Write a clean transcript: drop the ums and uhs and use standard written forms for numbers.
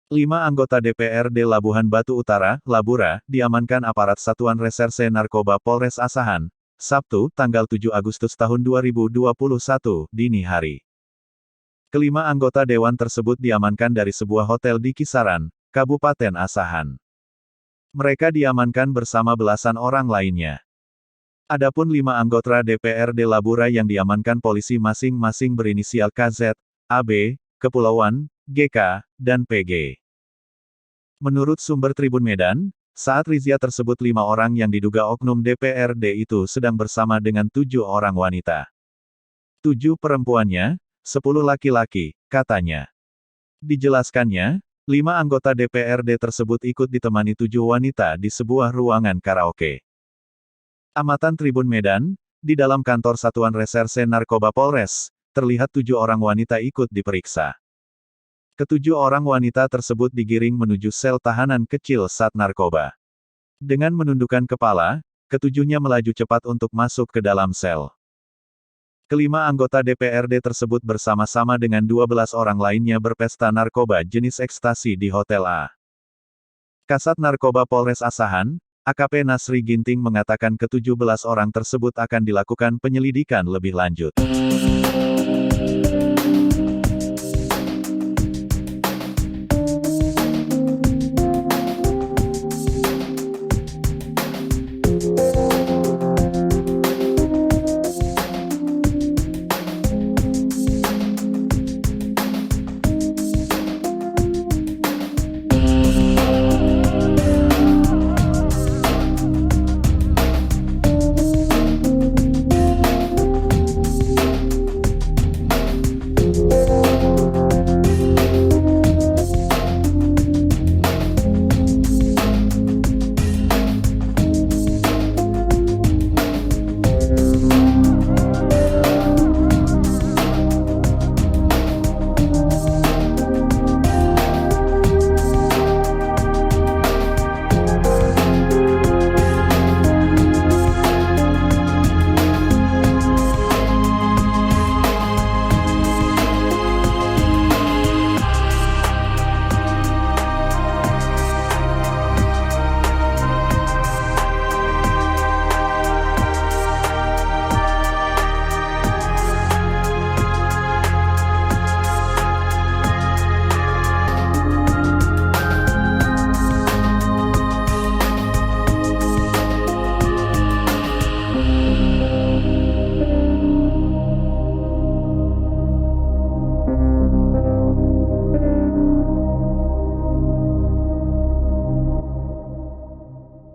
5 anggota DPRD Labuhan Batu Utara, Labura, diamankan aparat Satuan Reserse Narkoba Polres Asahan, Sabtu, tanggal 7 Agustus tahun 2021, dini hari. Kelima anggota dewan tersebut diamankan dari sebuah hotel di Kisaran, Kabupaten Asahan. Mereka diamankan bersama belasan orang lainnya. Adapun 5 anggota DPRD Labura yang diamankan polisi masing-masing berinisial KZ, AB, Kepulauan, GK, dan PG. Menurut sumber Tribun Medan, saat razia tersebut 5 orang yang diduga oknum DPRD itu sedang bersama dengan 7 orang wanita. 7 perempuannya, 10 laki-laki, katanya. Dijelaskannya, 5 anggota DPRD tersebut ikut ditemani 7 wanita di sebuah ruangan karaoke. Amatan Tribun Medan, di dalam kantor Satuan Reserse Narkoba Polres, terlihat 7 orang wanita ikut diperiksa. Ketujuh orang wanita tersebut digiring menuju sel tahanan kecil Sat Narkoba. Dengan menundukkan kepala, ketujuhnya melaju cepat untuk masuk ke dalam sel. Kelima anggota DPRD tersebut bersama-sama dengan 12 orang lainnya berpesta narkoba jenis ekstasi di Hotel A. Kasat Narkoba Polres Asahan, AKP Nasri Ginting mengatakan ke-17 orang tersebut akan dilakukan penyelidikan lebih lanjut.